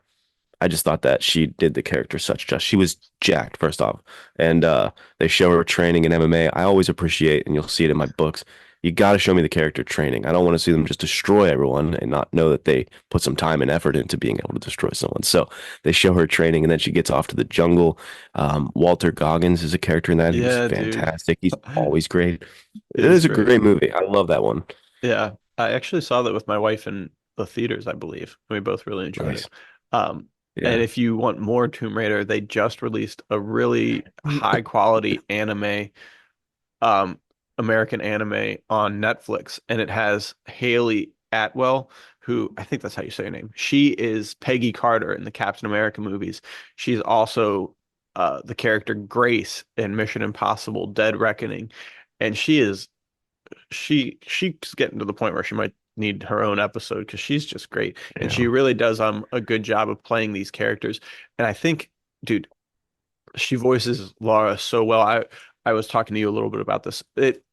I just thought that she did the character such justice. She was jacked, first off. And they show her training in MMA. I always appreciate, and you'll see it in my books, you got to show me the character training. I don't want to see them just destroy everyone and not know that they put some time and effort into being able to destroy someone. So they show her training, and then she gets off to the jungle. Walter Goggins is a character in that who's yeah, dude. fantastic. He's always great. It It is is a great. great movie. I love that one. Yeah, I actually saw that with my wife in the theaters, I believe. We both really enjoyed Nice. it. Um, and Yeah. if you want more Tomb Raider, they just released a really high quality anime, um, American anime on Netflix, and it has Haley Atwell, who I think that's how you say her name. She is Peggy Carter in the Captain America movies. She's also the character Grace in Mission Impossible: Dead Reckoning, and she's getting to the point where she might need her own episode because she's just great, and she Yeah. really does a good job of playing these characters. And I think, dude, she voices Laura so well. I was talking to you a little bit about this. It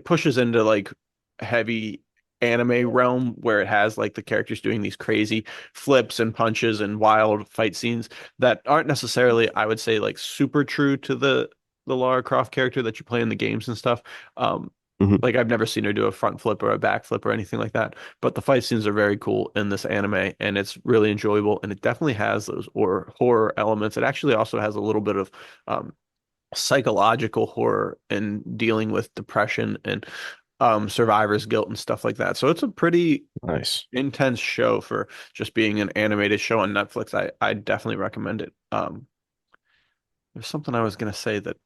pushes into like heavy. anime realm where it has like the characters doing these crazy flips and punches and wild fight scenes that aren't necessarily, I would say, like super true to the Lara Croft character that you play in the games and stuff. Um, Mhm. like I've never seen her do a front flip or a back flip or anything like that. But the fight scenes are very cool in this anime, and it's really enjoyable. And it definitely has those or horror elements. It actually also has a little bit of um, psychological horror and dealing with depression and survivor's guilt and stuff like that. So it's a pretty Nice. intense show for just being an animated show on Netflix. I definitely recommend it. There's something I was gonna say that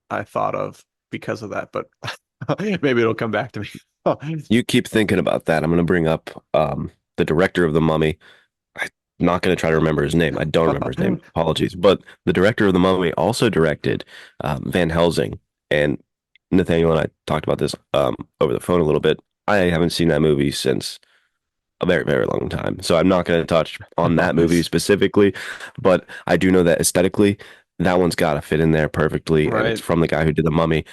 I thought of because of that, but maybe it'll come back to me. You keep thinking about that. I'm going to bring up the director of The Mummy. I'm not going to try to remember his name. I don't remember his name. Apologies. But the director of The Mummy also directed Van Helsing. And Nathaniel and I talked about this over the phone a little bit. I haven't seen that movie since a very, very long time. So I'm not going to touch on that movie specifically, but I do know that aesthetically, that one's got to fit in there perfectly. And it's Right. from the guy who did The Mummy.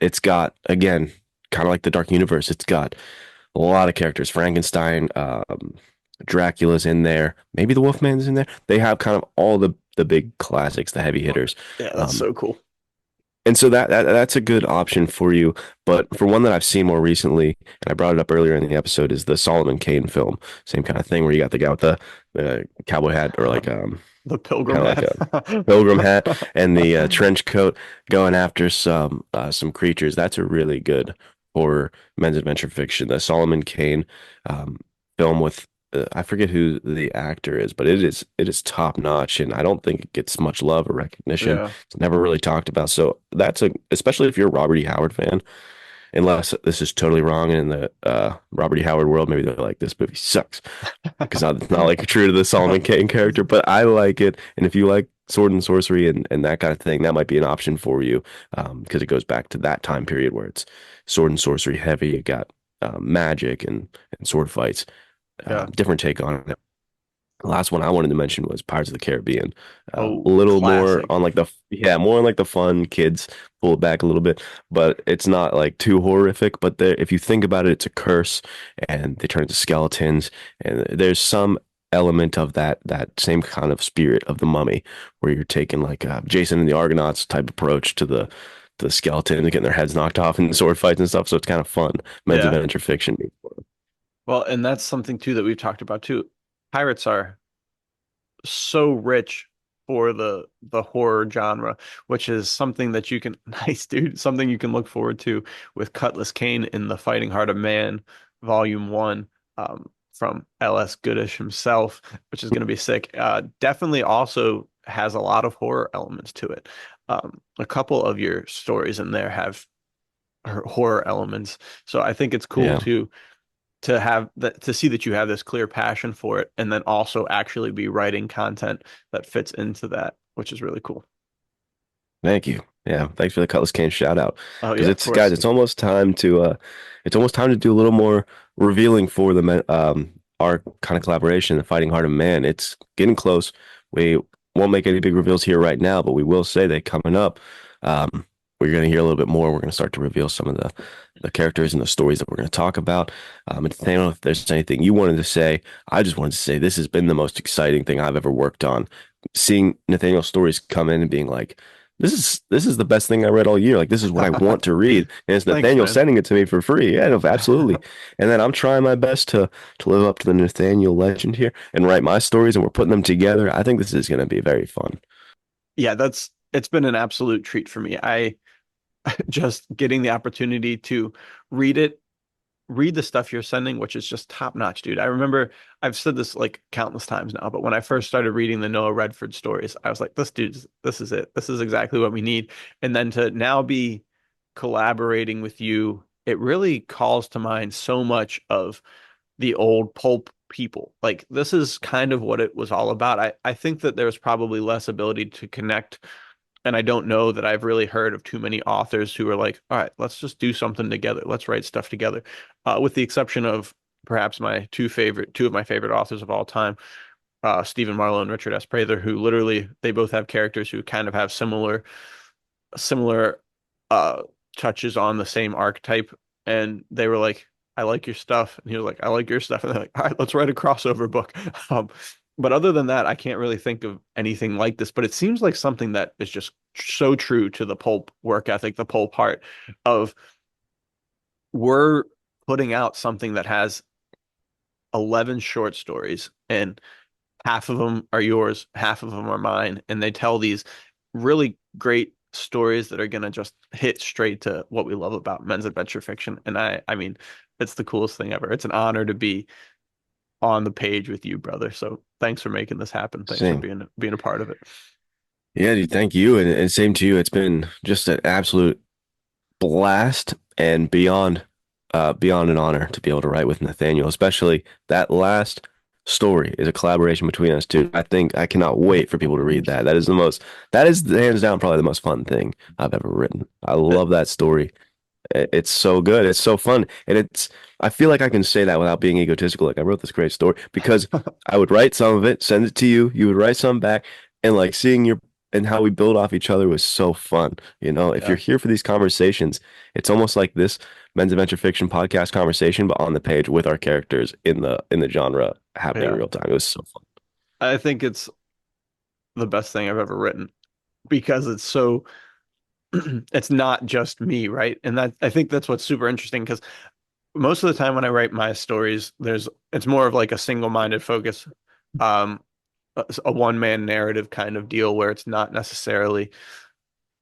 It's got, again, kind of like the Dark Universe, it's got a lot of characters. Frankenstein, Dracula's in there. Maybe the Wolfman's in there. They have kind of all the big classics, the heavy hitters. Yeah, that's Um, so cool. and so that's a good option for you. But for one that I've seen more recently, and I brought it up earlier in the episode, is the Solomon Kane film. Same kind of thing where you got the guy with the cowboy hat or like The Pilgrim kind of like hat. a pilgrim hat and the trench coat going after some creatures. That's a really good horror men's adventure fiction. The Solomon Kane um, film with I forget who the actor is, but it is top notch, and I don't think it gets much love or recognition. Yeah. It's never really talked about. So that's a especially if you're a Robert E. Howard fan, unless this is totally wrong and in the Robert E. Howard world, maybe they're like this movie sucks because it's not like true to the Solomon Kane character, but I like it. And if you like sword and sorcery and that kind of thing, that might be an option for you because it goes back to that time period where it's sword and sorcery heavy. You got magic and sword fights, Yeah. different take on it. The last one I wanted to mention was Pirates of the Caribbean. A Oh, little more classic. on like more on like the fun kids pull it back a little bit, but it's not like too horrific. But there, if you think about it, it's a curse, and they turn into skeletons, and there's some element of that same kind of spirit of the Mummy, where you're taking like Jason and the Argonauts type approach to the skeleton, getting their heads knocked off in sword fights and stuff. So it's kind of fun, men's Yeah. adventure fiction. Well, and that's something too that we've talked about too. Pirates are so rich for the horror genre, which is something that you can nice dude, something you can look forward to with Cutlass Cain in The Fighting Heart of Man, Volume One, from L.S. Goodish himself, which is going to be sick. Definitely also has a lot of horror elements to it. A couple of your stories in there have horror elements, so I think it's cool Yeah. to have that to see that you have this clear passion for it and then also actually be writing content that fits into that, which is really cool. Thank you. Yeah, thanks for the Cutlass Cane shout out. Oh Because yeah, of it's guys, course. it's almost time to do a little more revealing for our kind of collaboration, the Fighting Heart of Man. It's getting close. We won't make any big reveals here right now, but we will say that coming up, um, we're going to hear a little bit more. We're going to start to reveal some of the characters and the stories that we're going to talk about. And Nathaniel, if there's anything you wanted to say, I just wanted to say this has been the most exciting thing I've ever worked on. Seeing Nathaniel's stories come in and being like, this is the best thing I read all year. Like this is what I want to read. And it's Thanks, Nathaniel man. sending it to me for free. Yeah, no, absolutely. And then I'm trying my best to live up to the Nathaniel legend here and write my stories and we're putting them together. I think this is going to be very fun. Yeah, that's it's been an absolute treat for me. I just getting the opportunity to read it, read the stuff you're sending, which is just top notch, dude. I remember I've said this like countless times now, but when I first started reading the Noah Redford stories, I was like, this is it. This is exactly what we need. And then to now be collaborating with you, it really calls to mind so much of the old pulp people. Like this is kind of what it was all about. I think that there's probably less ability to connect, and I don't know that I've really heard of too many authors who are like, all right, let's just do something together. Let's write stuff together. With the exception of perhaps my two of my favorite authors of all time, Stephen Marlowe and Richard S. Prather, who literally they both have characters who kind of have similar uh touches on the same archetype. And they were like, I like your stuff. And he was like, I like your stuff. And they're like, all right, let's write a crossover book. Um, but other than that, I can't really think of anything like this. But it seems like something that is just so true to the pulp work ethic, the pulp heart of we're putting out something that has 11 short stories and half of them are yours, half of them are mine. And they tell these really great stories that are going to just hit straight to what we love about men's adventure fiction. And I mean, it's the coolest thing ever. It's an honor to be on the page with you, brother. So thanks for making this happen. Thanks for Same. being a part of it. Yeah, dude, thank you. And same to you. It's been just an absolute blast and beyond an honor to be able to write with Nathaniel, especially that last story is a collaboration between us two. I think I cannot wait for people to read that. That is hands down probably the most fun thing I've ever written. I It- love that story. It's so good. It's so fun. And I feel like I can say that without being egotistical. Like I wrote this great story because I would write some of it, send it to you, you would write some back, and like seeing your and how we build off each other was so fun. You know, if you're yeah, here for these conversations, it's almost like this men's adventure fiction podcast conversation, but on the page with our characters in the genre happening in yeah. real time. It was so fun. I think it's the best thing I've ever written because it's so it's not just me, right? And that I think that's what's super interesting because most of the time when I write my stories, it's more of like a single-minded focus, um, a one-man narrative kind of deal where it's not necessarily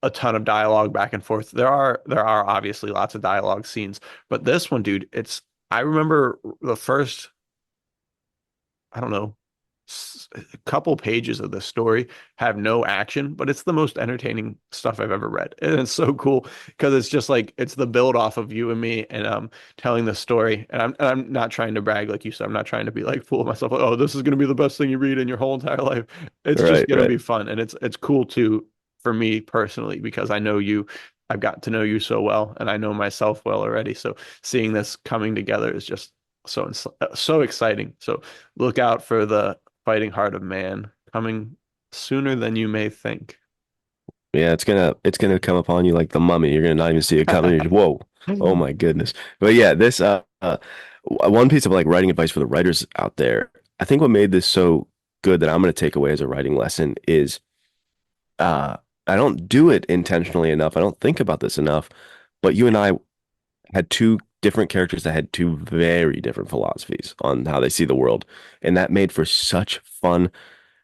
a ton of dialogue back and forth. There are obviously lots of dialogue scenes, but this one, dude, it's I remember the first I don't know, a couple pages of the story have no action, but it's the most entertaining stuff I've ever read. And it's so cool because it's just like it's the build off of you and me and telling the story. And I'm not trying to brag like you said. I'm not trying to be like fool myself like, oh, this is gonna be the best thing you read in your whole entire life. It's just Right, gonna right. be fun. And it's cool too for me personally because I know you. I've got to know you so well and I know myself well already. So seeing this coming together is just so exciting. So look out for the Fighting Heart of Man coming sooner than you may think. Yeah, it's gonna come upon you like the mummy. You're gonna not even see it coming. Whoa. Oh my goodness. But yeah, this one piece of like writing advice for the writers out there. I think what made this so good that I'm gonna take away as a writing lesson is uh I don't do it intentionally enough. I don't think about this enough. But you and I had two different characters that had two very different philosophies on how they see the world. And that made for such fun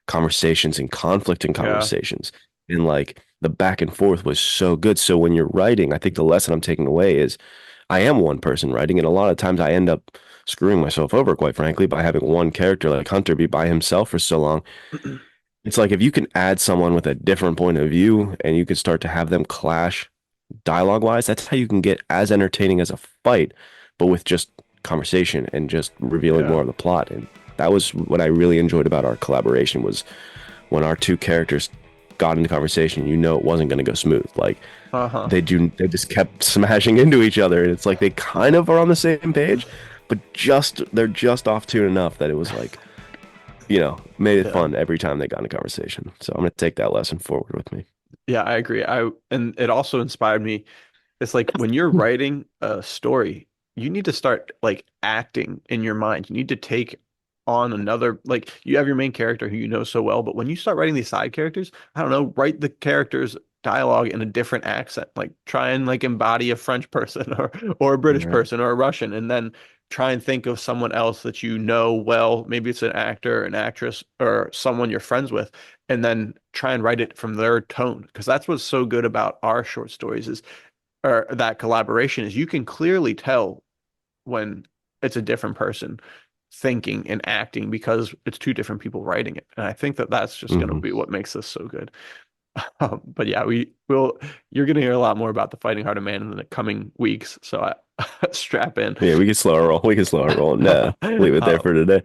conversations and conflict in Yeah, conversations. And like the back and forth was so good. So when you're writing, I think the lesson I'm taking away is I am one person writing, and a lot of times I end up screwing myself over, quite frankly, by having one character like Hunter be by himself for so long. It's like if you can add someone with a different point of view and you can start to have them clash dialogue wise, that's how you can get as entertaining as a fight, but with just conversation and just revealing more yeah, of the plot. And that was what I really enjoyed about our collaboration was when our two characters got into conversation, you know it wasn't going to go smooth. Like uh-huh, they just kept smashing into each other, and it's like they kind of are on the same page, but just they're just off tune enough that it was like, made it yeah, fun every time they got into conversation. So I'm going to take that lesson forward with me. yeah. I agree. I and it also inspired me. It's like when you're writing a story, you need to start like acting in your mind. You need to take on another, like you have your main character who you know so well, but when you start writing these side characters, I don't know, write the characters dialogue in a different accent. Like try and like embody a French person or a British Right. person or a Russian, and then try and think of someone else that you know well. Maybe it's an actor, an actress, or someone you're friends with, and then try and write it from their tone. Because that's what's so good about our short stories is or that collaboration is you can clearly tell when it's a different person thinking and acting because it's two different people writing it. And I think that that's just going to Hmm. be what makes this so good. But yeah, we will. You're going to hear a lot more about the Fighting Heart of Man in the coming weeks. So strap in. Yeah, we can slow our roll. We can slow our roll. Nah, leave it there Uh, for today.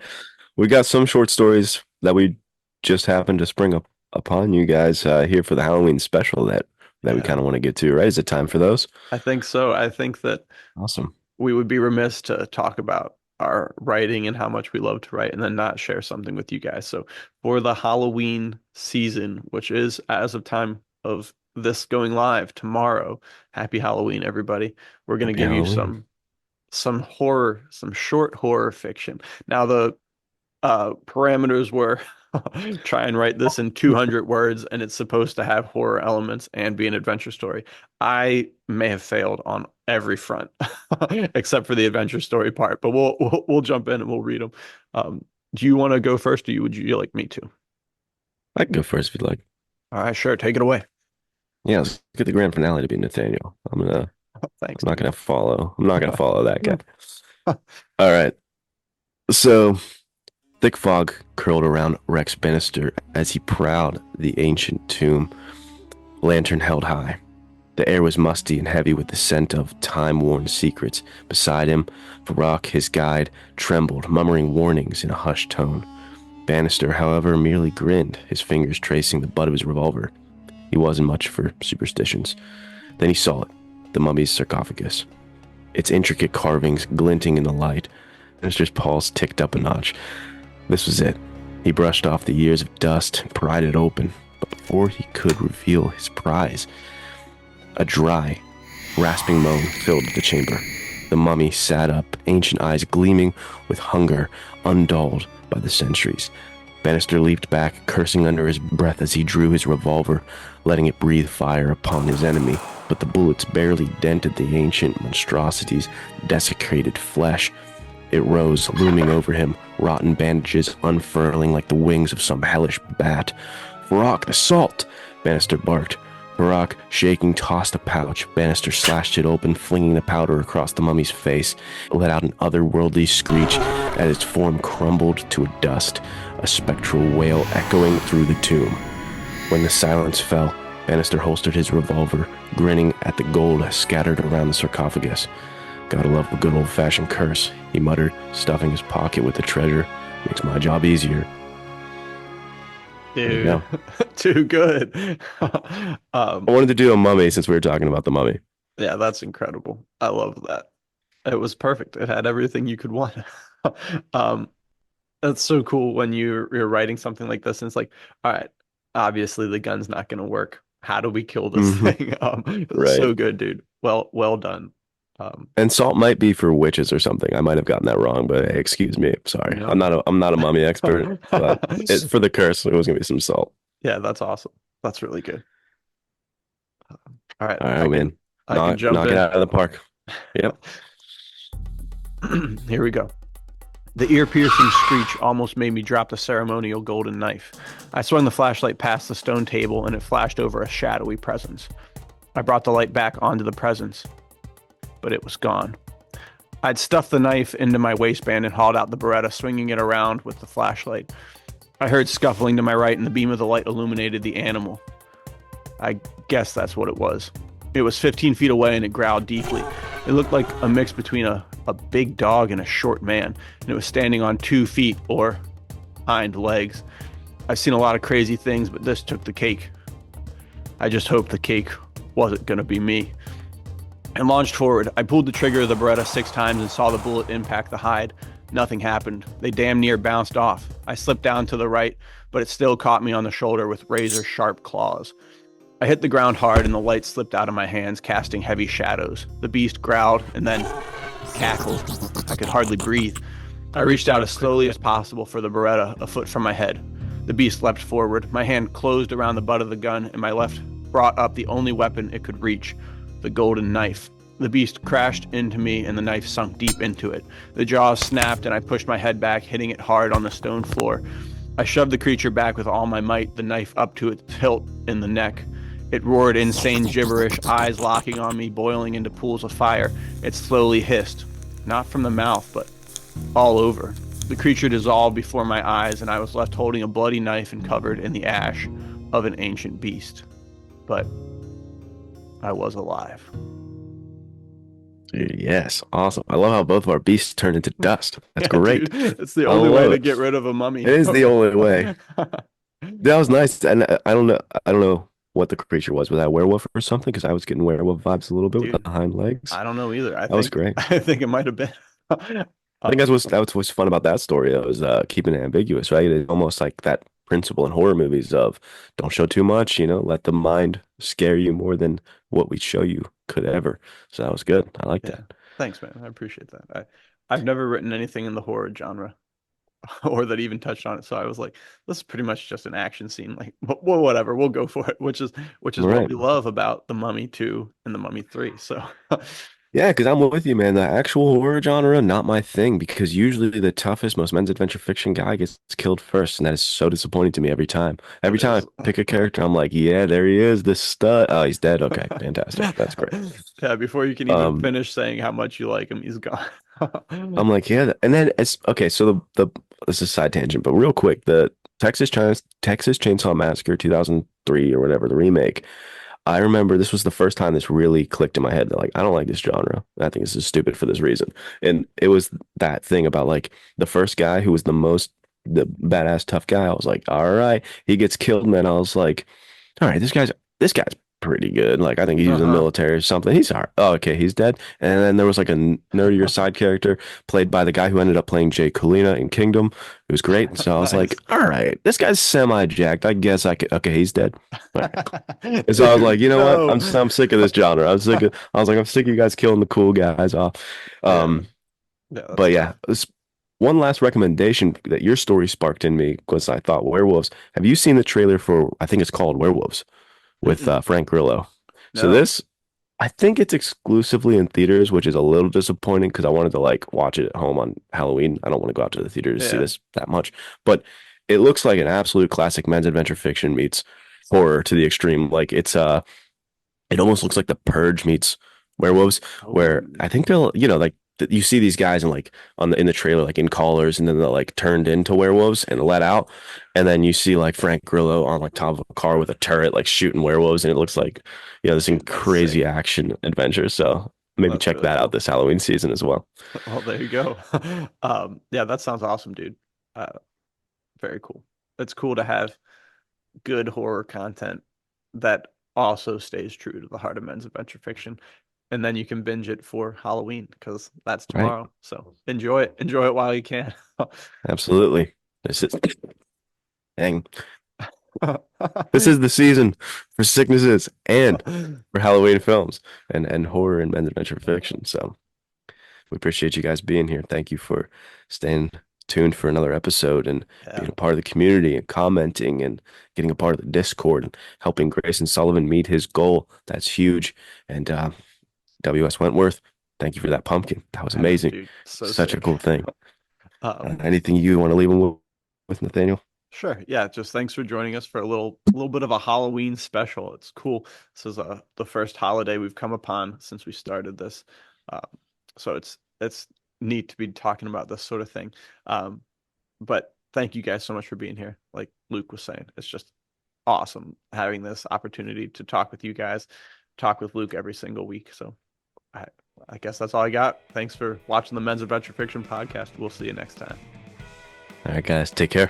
We got some short stories that we just happened to spring up upon you guys here for the Halloween special that we yeah, kind of want to get to, right? Is it time for those? I think so. I think that Awesome. we would be remiss to talk about our writing and how much we love to write and then not share something with you guys. So for the Halloween season, which is as of time of this going live tomorrow, happy Halloween, everybody. We're going to Happy give you Halloween. some some horror, some short horror fiction. Now the parameters were try and write this in 200 words, and it's supposed to have horror elements and be an adventure story. I may have failed on every front except for the adventure story part, but we'll jump in and we'll read them. Do you want to go first, or would you like me to? I can go first if you'd like. All right, sure, take it away. Yeah, let's get the grand finale to be Nathaniel. Thanks, I'm not dude. gonna follow. I'm not gonna follow that guy. All right. So thick fog curled around Rex Bannister as he prowled the ancient tomb, lantern held high. The air was musty and heavy with the scent of time-worn secrets. Beside him, Varrock, his guide, trembled, murmuring warnings in a hushed tone. Bannister, however, merely grinned, his fingers tracing the butt of his revolver. He wasn't much for superstitions. Then he saw it, the mummy's sarcophagus, its intricate carvings glinting in the light. Bannister's pulse ticked up a notch. This was it. He brushed off the years of dust and pried it open. But before he could reveal his prize, a dry, rasping moan filled the chamber. The mummy sat up, ancient eyes gleaming with hunger, undulled by the centuries. Bannister leaped back, cursing under his breath as he drew his revolver, letting it breathe fire upon his enemy. But the bullets barely dented the ancient monstrosity's desecrated flesh. It rose, looming over him, rotten bandages unfurling like the wings of some hellish bat. "Varrock, the salt!" Bannister barked. Varrock, shaking, tossed a pouch. Bannister slashed it open, flinging the powder across the mummy's face. It let out an otherworldly screech as its form crumbled to a dust, a spectral wail echoing through the tomb. When the silence fell, Bannister holstered his revolver, grinning at the gold scattered around the sarcophagus. "Gotta love the good old-fashioned curse," he muttered, stuffing his pocket with the treasure. "Makes my job easier." There you Dude, go. too good. I wanted to do a mummy since we were talking about the mummy. Yeah, that's incredible. I love that. It was perfect. It had everything you could want. Um, that's so cool when you're writing something like this, and it's like, all right, obviously the gun's not going to work. How do we kill this Hmm. thing? Right. So good, dude. Well done. Um, And salt might be for witches or something. I might have gotten that wrong, but hey, excuse me. Sorry. no. I'm not a mummy expert, but for the curse, it was gonna be some salt. Yeah, that's awesome. That's really good. All right, All right, man. I can jump Knock it in. out of the park. Yep. Here we go. The ear-piercing screech almost made me drop the ceremonial golden knife. I swung the flashlight past the stone table and it flashed over a shadowy presence. I brought the light back onto the presence, but it was gone. I'd stuffed the knife into my waistband and hauled out the Beretta, swinging it around with the flashlight. I heard scuffling to my right and the beam of the light illuminated the animal. I guess that's what it was. It was 15 feet away and it growled deeply. It looked like a mix between a big dog and a short man, and it was standing on 2 feet, or hind legs. I've seen a lot of crazy things, but this took the cake. I just hoped the cake wasn't going to be me. And launched forward. I pulled the trigger of the Beretta 6 times and saw the bullet impact the hide. Nothing happened. They damn near bounced off. I slipped down to the right, but it still caught me on the shoulder with razor-sharp claws. I hit the ground hard and the light slipped out of my hands, casting heavy shadows. The beast growled and then cackled. I could hardly breathe. I reached out as slowly as possible for the Beretta, a foot from my head. The beast leapt forward. My hand closed around the butt of the gun, and my left brought up the only weapon it could reach, the golden knife. The beast crashed into me, and the knife sunk deep into it. The jaws snapped, and I pushed my head back, hitting it hard on the stone floor. I shoved the creature back with all my might, the knife up to its hilt in the neck. It roared insane gibberish, eyes locking on me, boiling into pools of fire. It slowly hissed, not from the mouth, but all over. The creature dissolved before my eyes, and I was left holding a bloody knife and covered in the ash of an ancient beast. But I was alive. Yes, awesome. I love how both of our beasts turned into dust. That's Yeah, great. dude, it's the I only way love to it. get rid of a mummy. It is the only way. That was nice, and I don't know. I don't know what the creature was. Was that a werewolf or something? Because I was getting werewolf vibes a little bit with Dude, the hind legs. I don't know either. That was great. I think it might have been. I think that's what's fun about that story. It was keeping it ambiguous, right? It's almost like that principle in horror movies of don't show too much, let the mind scare you more than what we show you could ever. So that was good. I like Yeah. that. Thanks, man. I appreciate that. I've never written anything in the horror genre or that even touched on it. So I was like, this is pretty much just an action scene. Like, well, whatever, we'll go for it, which is what Right. we love about The Mummy 2 and The Mummy 3. So Yeah, because I'm with you, man. The actual horror genre, not my thing, because usually the toughest, most men's adventure fiction guy gets killed first, and that is so disappointing to me every time. it Every time is. I pick a character, I'm like, yeah, there he is, this stud. Oh, he's dead. Okay, fantastic. That's great. Yeah, before you can even Um, finish saying how much you like him, he's gone. I'm like, yeah, and then it's okay. So the this is a side tangent, but real quick, the Texas Chainsaw Massacre 2003 or whatever, the remake. I remember this was the first time this really clicked in my head that like I don't like this genre. I think this is stupid for this reason. And it was that thing about like the first guy who was the badass tough guy. I was like, all right, he gets killed, and then I was like, all right, this guy's pretty good. Like I think he was in the Uh-huh. military or something. He's all right. Oh, okay, he's dead. And then there was like a nerdier side character played by the guy who ended up playing Jay Colina in Kingdom. It was great. So I was like, Nice. all right, this guy's semi jacked. I guess I could. Okay, he's dead. All right. And so I was like, Dude, you know what? no. I'm sick of this genre. I was like, I'm sick of you guys killing the cool guys off. Yeah. Um, Yeah, that's but yeah, tough. one last recommendation that your story sparked in me was I thought werewolves. Have you seen the trailer for? I think it's called Werewolves with Mm-mm. Frank Grillo. So No. this, I think it's exclusively in theaters, which is a little disappointing because I wanted to like watch it at home on Halloween. I don't want to go out to the theater to see Yeah. this that much, but it looks like an absolute classic men's adventure fiction meets horror to the extreme. Like it almost looks like The Purge meets werewolves, where Oh. I think they'll, like you see these guys in the trailer, like in collars, and then they're like turned into werewolves and let out, and then you see like Frank Grillo on like top of a car with a turret, like shooting werewolves, and it looks like this Dude, that's crazy sick. action adventure. So maybe That's check really that out cool. this Halloween season as well. Well, there you go. Yeah, that sounds awesome, dude. Uh, very cool. It's cool to have good horror content that also stays true to the heart of men's adventure fiction. And then you can binge it for Halloween because that's Right? tomorrow. So enjoy it. Enjoy it while you can. Absolutely. This is dang. This is the season for sicknesses and for Halloween films and horror and men's adventure fiction. So we appreciate you guys being here. Thank you for staying tuned for another episode and Yeah, being a part of the community and commenting and getting a part of the Discord and helping Grayson Sullivan meet his goal. That's huge. And W.S. Wentworth, thank you for that pumpkin. That was I know, amazing. dude. So Such a sick. cool thing. Um, Anything you want to leave him with, Nathaniel? Sure. Yeah, just thanks for joining us for a little bit of a Halloween special. It's cool. This is the first holiday we've come upon since we started this. Um, so it's neat to be talking about this sort of thing. Um, but thank you guys so much for being here. Like Luke was saying, it's just awesome having this opportunity to talk with you guys, talk with Luke every single week. So I I guess that's all I got. Thanks for watching the Men's Adventure Fiction podcast. We'll see you next time. All right, guys, take care.